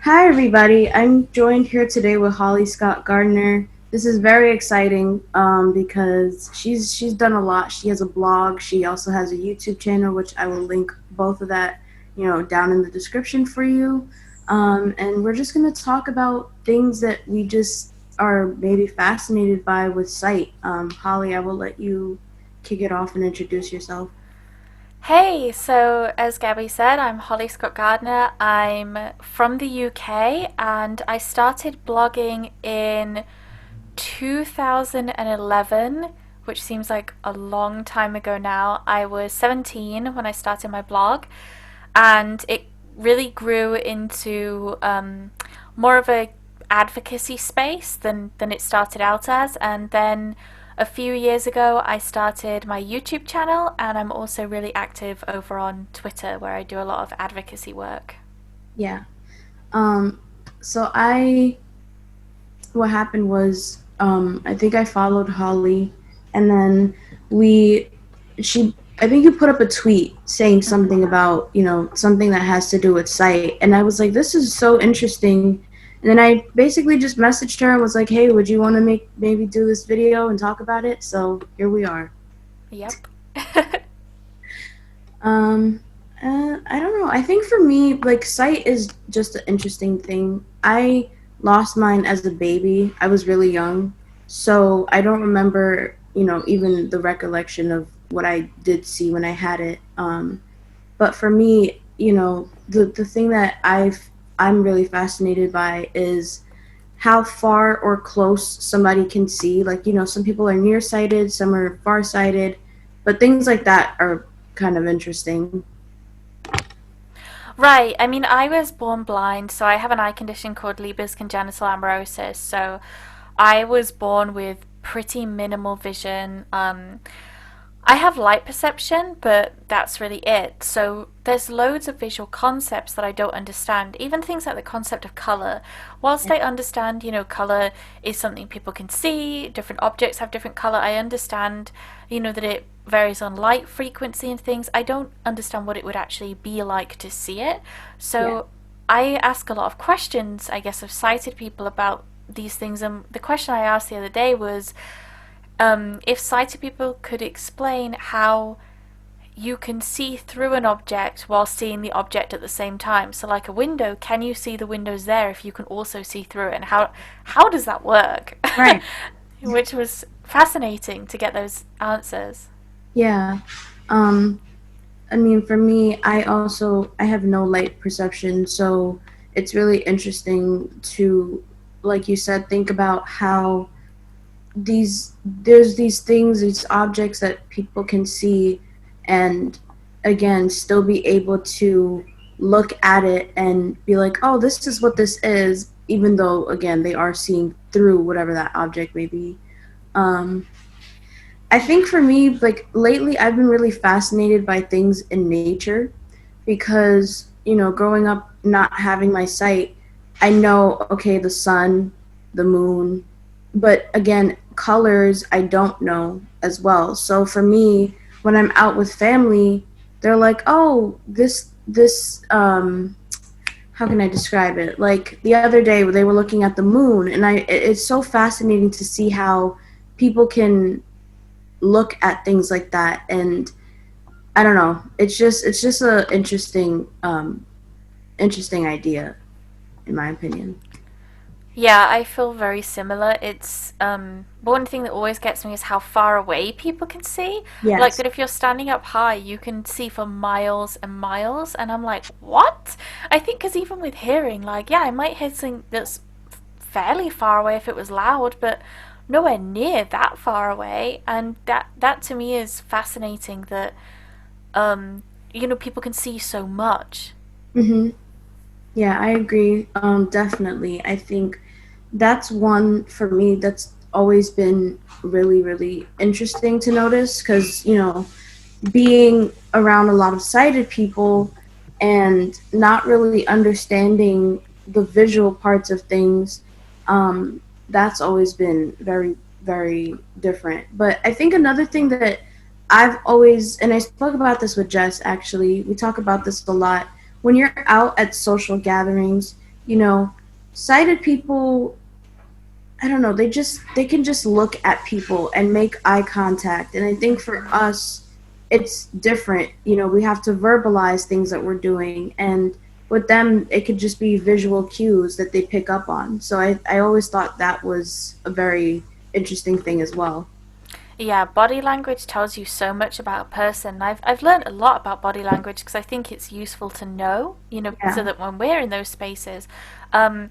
Hi, everybody. I'm joined here today with Holly Scott-Gardner. This is very exciting because she's done a lot. She has a blog. She also has a YouTube channel, which I will link both of that, down in the description for you. And we're just going to talk about things that we just are maybe fascinated by with sight. Holly, I will let you kick it off and introduce yourself. Hey, so as Gabby said, I'm Holly Scott-Gardner. I'm from the UK and I started blogging in 2011, which seems like a long time ago now. I was 17 when I started my blog, and it really grew into more of a advocacy space than it started out as. And then a few years ago, I started my YouTube channel, and I'm also really active over on Twitter, where I do a lot of advocacy work. Yeah. Um, so what happened was I think I followed Holly, and then we she I think you put up a tweet saying something about something that has to do with sight, and I was like, this is so interesting. And then I basically just messaged her and was like, hey, would you want to maybe do this video and talk about it? So here we are. Yep. Um, I don't know. I think for me, like, sight is just an interesting thing. I lost mine as a baby. I was really young, so I don't remember, even the recollection of what I did see when I had it. But for me, the thing that I'm really fascinated by is how far or close somebody can see. Like, some people are nearsighted, some are farsighted, but things like that are kind of interesting. Right. I mean, I was born blind, so I have an eye condition called Leber's congenital amaurosis. So I was born with pretty minimal vision. I have light perception, but that's really it. So there's loads of visual concepts that I don't understand. Even things like the concept of color. Whilst I understand, color is something people can see, different objects have different color. I understand, that it varies on light frequency and things. I don't understand what it would actually be like to see it. Yeah. So I ask a lot of questions, I guess, of sighted people about these things. And the question I asked the other day was, if sighted people could explain how you can see through an object while seeing the object at the same time. So, like a window, can you see the windows there if you can also see through it? And how does that work? Right. Which was fascinating to get those answers. Yeah. Um, I mean, for me, I have no light perception, so it's really interesting to, like you said, think about how there's these things, these objects that people can see, and again, still be able to look at it and be like, oh, this is what this is, even though again they are seeing through whatever that object may be. Um, I think for me, like lately, I've been really fascinated by things in nature because, growing up not having my sight, I know, okay, the sun, the moon, but again, colors, I don't know as well. So for me, when I'm out with family, they're like, oh, how can I describe it? Like the other day, they were looking at the moon, and it's so fascinating to see how people can look at things like that. And I don't know, it's just a interesting idea, in my opinion. Yeah, I feel very similar. It's one thing that always gets me is how far away people can see. Like Yes. that if you're standing up high, you can see for miles and miles, and I'm like, "What?" I think cuz even with hearing, like, yeah, I might hear something that's fairly far away if it was loud, but nowhere near that far away. And that to me is fascinating that people can see so much. Mhm. Yeah, I agree. Definitely. I think that's one for me that's always been really, really interesting to notice because, being around a lot of sighted people and not really understanding the visual parts of things, that's always been very, very different. But I think another thing that I've always, and I spoke about this with Jess actually, we talk about this a lot. When you're out at social gatherings, you know, sighted people, I don't know, they can just look at people and make eye contact. And I think for Hmm. us it's different. You know, we have to verbalize things that we're doing, and with them it could just be visual cues that they pick up on. So I always thought that was a very interesting thing as well. Yeah, body language tells you so much about a person. I've learned a lot about body language because I think it's useful to know, so Yeah. that when we're in those spaces. Um,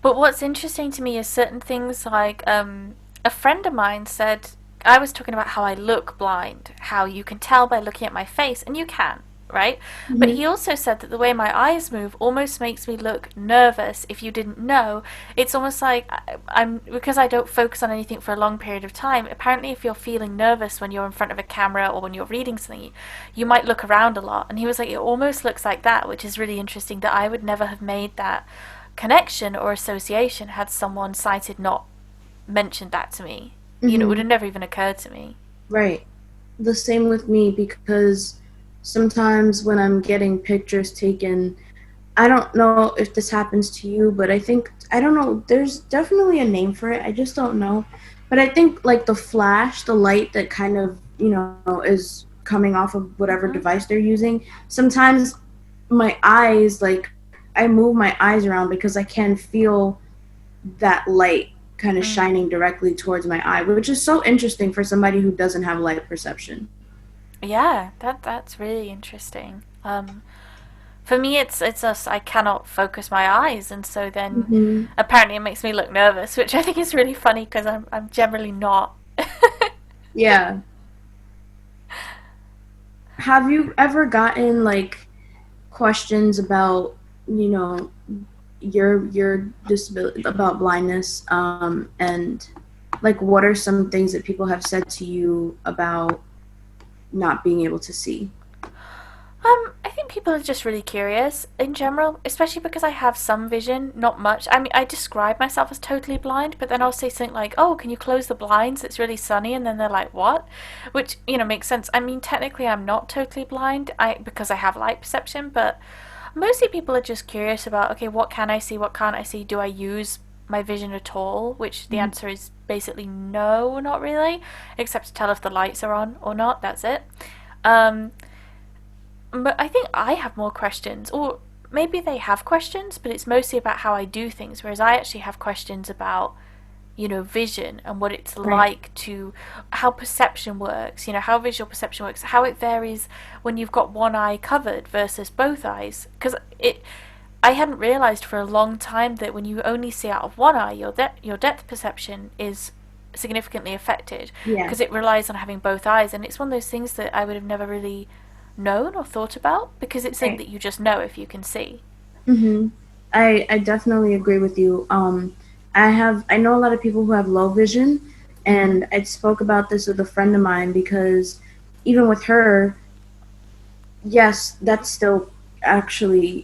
but what's interesting to me is certain things like a friend of mine said, I was talking about how I look blind, how you can tell by looking at my face, and you can, right? But Hmm. he also said that the way my eyes move almost makes me look nervous. If you didn't know, it's almost like I'm because I don't focus on anything for a long period of time. Apparently, if you're feeling nervous when you're in front of a camera or when you're reading something, you might look around a lot. And he was like, it almost looks like that, which is really interesting. That I would never have made that connection or association had someone sighted not mentioned that to me. It would Hmm. have never even occurred to me. Right. The same with me, because sometimes when I'm getting pictures taken, I don't know if this happens to you, but I think, I don't know, there's definitely a name for it. I just don't know. But I think like the flash, the light that kind of, is coming off of whatever Hmm. device they're using, sometimes my eyes, like, I move my eyes around because I can feel that light kind of Mm. shining directly towards my eye, which is so interesting for somebody who doesn't have light perception. Yeah, that's really interesting. For me, it's just I cannot focus my eyes, and so then Hmm. apparently it makes me look nervous, which I think is really funny because I'm generally not. Yeah. Have you ever gotten like questions about, you know, your disability, about blindness, and like what are some things that people have said to you about not being able to see? I think people are just really curious in general, especially because I have some vision, not much. I mean, I describe myself as totally blind, but then I'll say something like, "Oh, can you close the blinds? It's really sunny," and then they're like, "What?" Which makes sense. I mean, technically, I'm not totally blind, because I have light perception, but mostly people are just curious about, okay, what can I see? What can't I see? Do I use my vision at all? Which the answer is basically no, not really, except to tell if the lights are on or not. That's it. Um, but I think I have more questions, or maybe they have questions, but it's mostly about how I do things, whereas I actually have questions about, vision and what it's Right. like to, how perception works, how visual perception works, how it varies when you've got one eye covered versus both eyes. Because I hadn't realized for a long time that when you only see out of one eye, your depth perception is significantly affected Yeah. because it relies on having both eyes, and it's one of those things that I would have never really known or thought about because it's something Right. that you just know if you can see. Mm-hmm. I definitely agree with you. I know a lot of people who have low vision, Mm-hmm. and I spoke about this with a friend of mine because even with her, yes, that's still actually,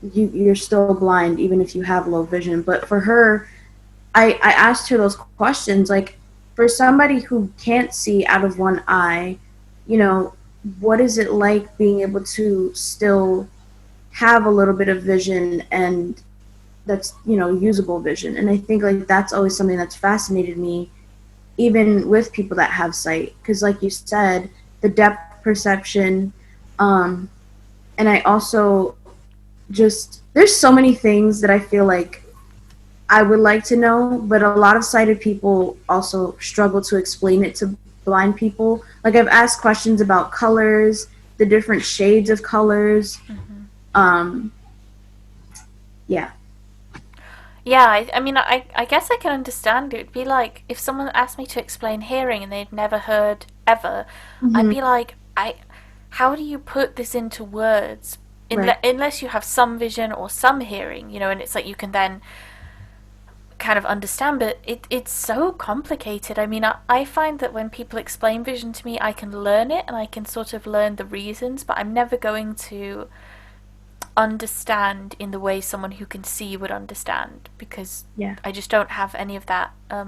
you're still blind even if you have low vision. But for her, I asked her those questions, like, for somebody who can't see out of one eye, you know, what is it like being able to still have a little bit of vision, and that's, usable vision? And I think like that's always something that's fascinated me, even with people that have sight, because like you said, the depth perception, um and I also just, there's so many things that I feel like I would like to know, but a lot of sighted people also struggle to explain it to blind people. Like, I've asked questions about colors, the different shades of colors. Mm-hmm. Um, yeah. Yeah, I mean, I guess I can understand. It would be like if someone asked me to explain hearing and they'd never heard ever, I'd Hmm. be like, how do you put this into words? Right. Unless you have some vision or some hearing, and it's like you can then kind of understand, but it's so complicated. I mean, I find that when people explain vision to me, I can learn it and I can sort of learn the reasons, but I'm never going to understand in the way someone who can see would understand because Yeah. I just don't have any of that. I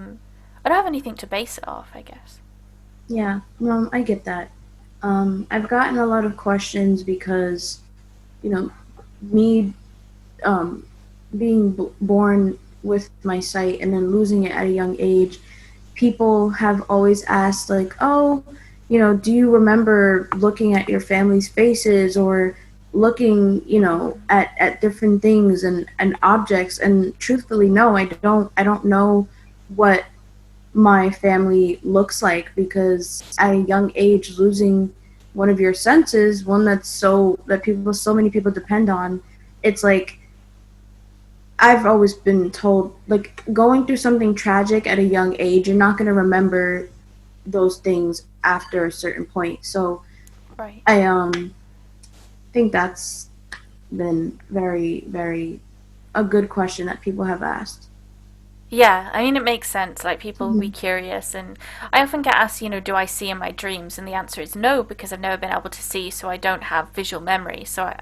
don't have anything to base it off, I guess. Yeah. No, I get that. I've gotten a lot of questions because, you know, me being born with my sight and then losing it at a young age, people have always asked, like, oh, do you remember looking at your family's faces or looking, at different things and objects? And truthfully, no, I don't know what my family looks like, because at a young age, losing one of your senses, one that so many people depend on, it's like I've always been told, like, going through something tragic at a young age, you're not going to remember those things after a certain point. So Right. I think that's been very, very a good question that people have asked. Yeah, I mean, it makes sense. Like, people will be Mhm. curious, and I often get asked, do I see in my dreams? And the answer is no, because I've never been able to see, so I don't have visual memory. So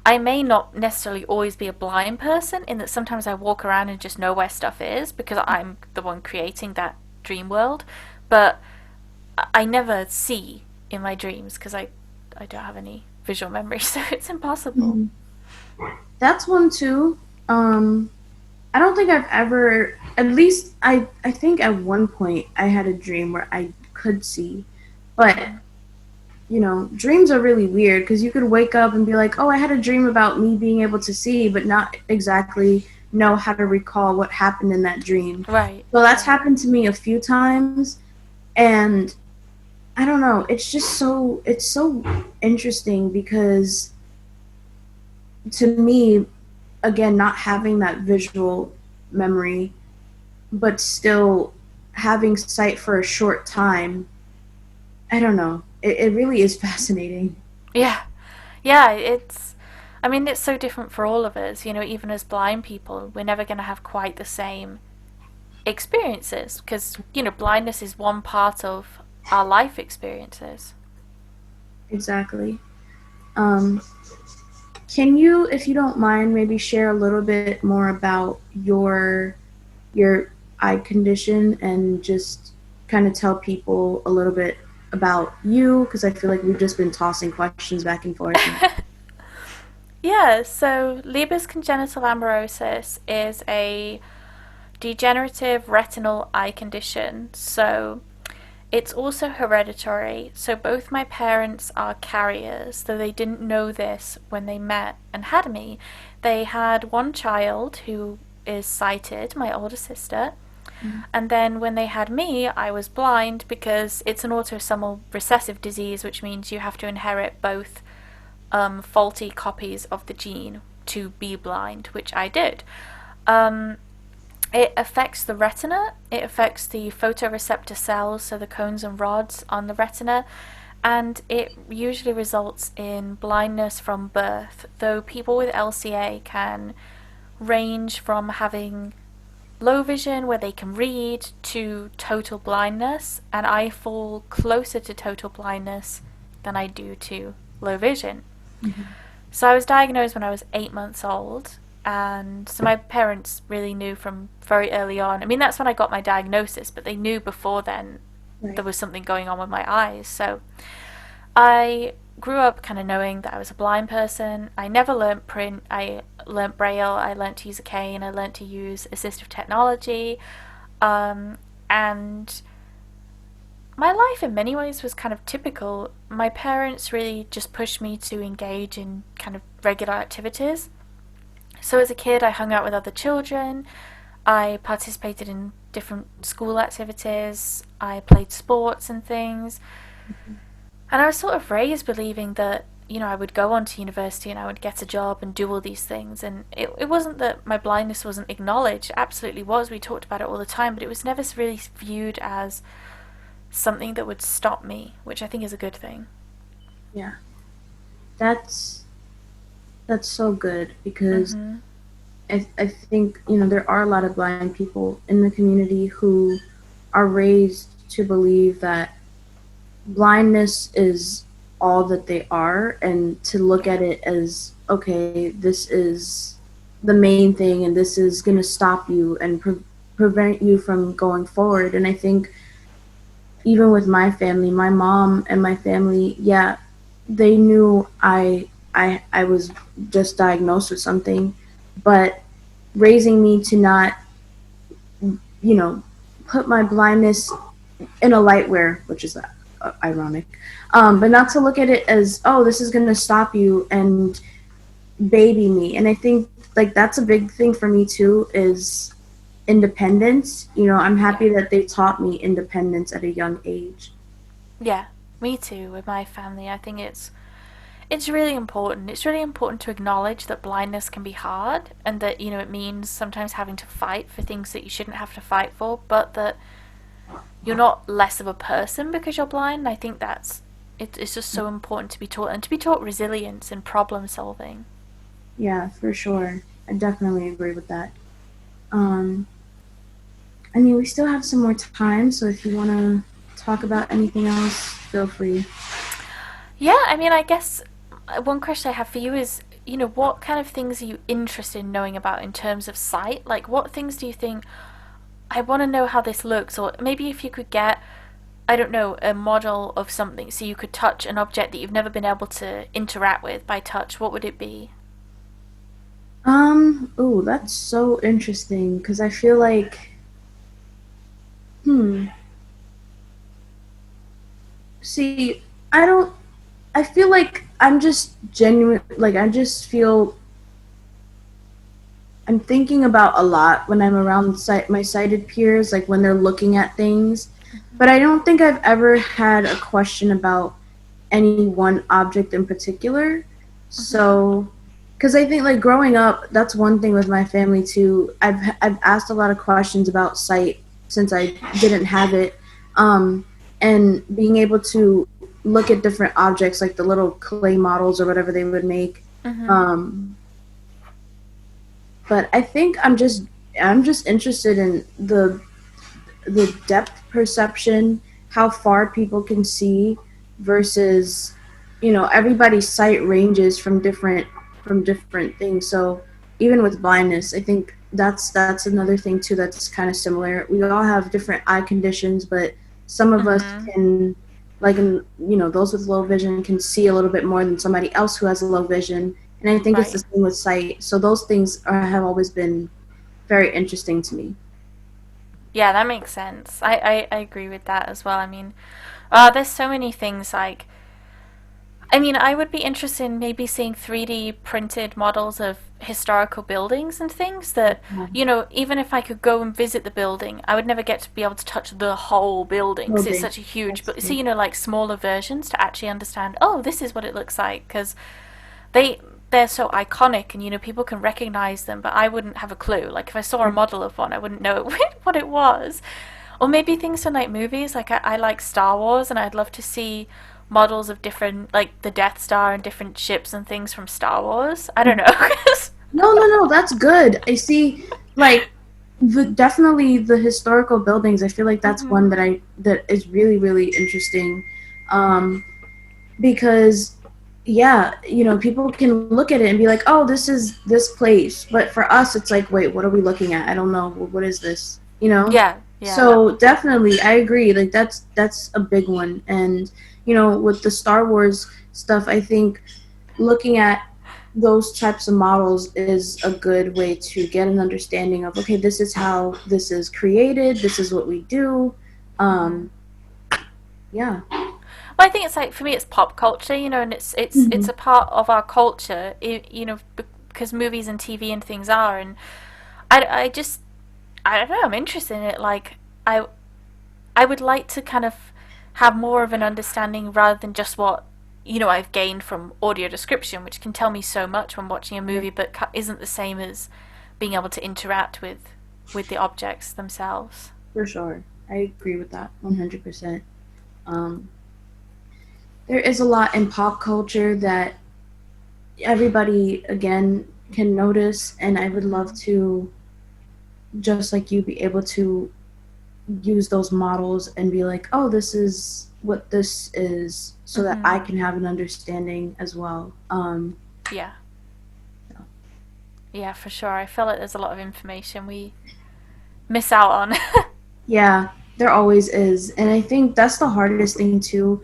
I may not necessarily always be a blind person, in that sometimes I walk around and just know where stuff is because I'm the one creating that dream world. But I never see in my dreams because I don't have any visual memory, so it's impossible. Mhm. That's one too. Um, I don't think I've ever, at least I think at one point I had a dream where I could see, but Mm-hmm. dreams are really weird because you could wake up and be like, oh, I had a dream about me being able to see, but not exactly know how to recall what happened in that dream. Right, So that's right. happened to me a few times, and I don't know, it's so interesting because to me, again, not having that visual memory, but still having sight for a short time, I don't know. It really is fascinating. Yeah, yeah, I mean, it's so different for all of us. Even as blind people, we're never going to have quite the same experiences because, blindness is one part of our life experiences. Exactly. Um, can you, if you don't mind, maybe share a little bit more about your eye condition and just kind of tell people a little bit about you? Because I feel like we've just been tossing questions back and forth. And Yeah, so Leber's congenital amaurosis is a degenerative retinal eye condition. So it's also hereditary. So both my parents are carriers, though they didn't know this when they met and had me. They had one child who is sighted, my older sister. And then when they had me, I was blind because it's an autosomal recessive disease, which means you have to inherit both faulty copies of the gene to be blind, which I did. Um, it affects the retina, it affects the photoreceptor cells, so the cones and rods on the retina, and it usually results in blindness from birth, though people with LCA can range from having low vision where they can read to total blindness, and I fall closer to total blindness than I do to low vision. Mhm. So I was diagnosed when I was 8 months old, and so my parents really knew from very early on. I mean, that's when I got my diagnosis, but they knew before then there Right. was something going on with my eyes. So I grew up kind of knowing that I was a blind person. I never learnt print. I learnt braille. I learnt to use a cane. I learnt to use assistive technology. And my life in many ways was kind of typical. My parents really just pushed me to engage in kind of regular activities. So as a kid, I hung out with other children. I participated in different school activities. I played sports and things. And I was sort of raised believing that, I would go on to university and I would get a job and do all these things. And it wasn't that my blindness wasn't acknowledged. It absolutely was. We talked about it all the time, but it was never really viewed as something that would stop me, which I think is a good thing. Yeah. That's that's so good because Mm-hmm. I think, there are a lot of blind people in the community who are raised to believe that blindness is all that they are, and to look Yeah. at it as, okay, this is the main thing and this is going to stop you and prevent you from going forward. And I think even with my family, my mom and my family, yeah, they knew I was just diagnosed with something, but raising me to not, you know, put my blindness in a light where, which is ironic, but not to look at it as, oh, this is going to stop you and baby me. And I think like that's a big thing for me too is independence. I'm Yeah. happy that they taught me independence at a young age. Yeah. Me too. With my family, I think it's really important. It's really important to acknowledge that blindness can be hard and that, it means sometimes having to fight for things that you shouldn't have to fight for, but that you're not less of a person because you're blind. I think it's just so important to be taught and to be taught resilience and problem solving. Yeah, for sure. I definitely agree with that. Um, I mean, we still have some more time, so if you want to talk about anything else, feel free. Yeah, I mean, I guess one question I have for you is, what kind of things are you interested in knowing about in terms of sight? Like, what things do you think I want to know how this looks? Or maybe if you could get, I don't know, a model of something so you could touch an object that you've never been able to interact with by touch, what would it be? Oh, that's so interesting because I feel like, hmm, see, I don't, I feel like I'm just genuine, like, I just feel I'm thinking about a lot when I'm around my sighted peers, like when they're looking at things. Mm-hmm. But I don't think I've ever had a question about any one object in particular. Mm-hmm. So, because I think like growing up, that's one thing with my family too. I've asked a lot of questions about sight since I didn't have it, um, and being able to look at different objects like the little clay models or whatever they would make. Mm-hmm. Um, but I think I'm just interested in the depth perception, how far people can see versus everybody's sight ranges from different things. So even with blindness, I think that's another thing too that's kind of similar. We all have different eye conditions, but some of us Mm-hmm. can like in those with low vision can see a little bit more than somebody else who has low vision. And I think it's the Right. same with sight. So those things have always been very interesting to me. Yeah, that makes sense. I agree with that as well. I mean, there's so many things like I would be interested in maybe seeing 3D printed models of historical buildings and things that, even if I could go and visit the building, I would never get to be able to touch the whole building because it's Building. such a huge, That's but so, true. like smaller versions to actually understand, oh, this is what it looks like because they they're so iconic and people can recognize them, but I wouldn't have a clue. Like if I saw a model of one, I wouldn't know what it was. Or maybe things from like movies. Like I like Star Wars, and I'd love to see models of different, like the Death Star and different ships and things from Star Wars. I don't know. No, no, no, that's good. I see, like, definitely the historical buildings. I feel like that's Mm-hmm. one that is really, really interesting, um, because, yeah, people can look at it and be like, "Oh, this is this place," but for us, it's like, "Wait, what are we looking at? I don't know. What is this?" Yeah, yeah. So definitely, I agree. Like that's a big one, and with the Star Wars stuff, I think looking at those types of models is a good way to get an understanding of, okay, this is how this is created, this is what we do. Mm-hmm. um yeah. Well, I think it's like for me, it's pop culture, and it's Hmm. a part of our culture, because movies and TV and things are, and I just I don't know. I'm interested in it. Like I would like to kind of have more of an understanding rather than just what I've gained from audio description, which can tell me so much when watching a movie, but isn't the same as being able to interact with the objects themselves. For sure, I agree with that 100%. um there is a lot in pop culture that everybody again can notice, and I would love Mm-hmm. to, just like you, be able to use those models and be like, oh, this is what this is, so that Mm-hmm. I can have an understanding as well. Yeah, So, yeah, for sure. I feel like there's a lot of information we miss out on. yeah, there always is. And I think that's the hardest thing too.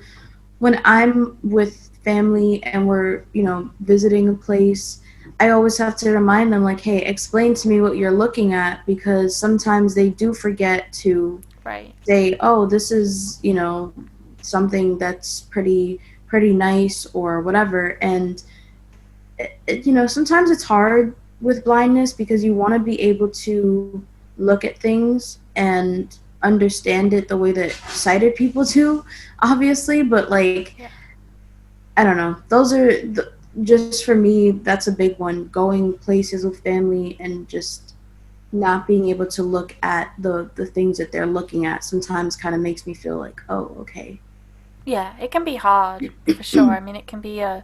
When I'm with family and we're, visiting a place, I always have to remind them, like, hey, explain to me what you're looking at, because sometimes they do forget to Right. say, oh, this is, something that's pretty nice or whatever. And sometimes it's hard with blindness because you want to be able to look at things and understand it the way that sighted people do, obviously. But like, Yeah. I don't know. Those are just for me. That's a big one. Going places with family and just not being able to look at the things that they're looking at sometimes kind of makes me feel like, oh, okay. Yeah, it can be hard for sure. I mean, it can be a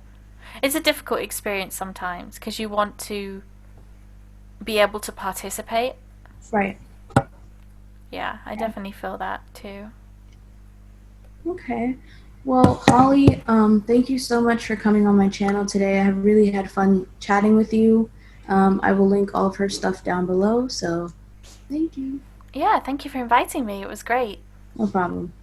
it's a difficult experience sometimes because you want to be able to participate. Right. Yeah, I Okay. definitely feel that too. Okay. Well, Holly, thank you so much for coming on my channel today. I have really had fun chatting with you. I will link all of her stuff down below. So thank you. Yeah, thank you for inviting me. It was great. No problem.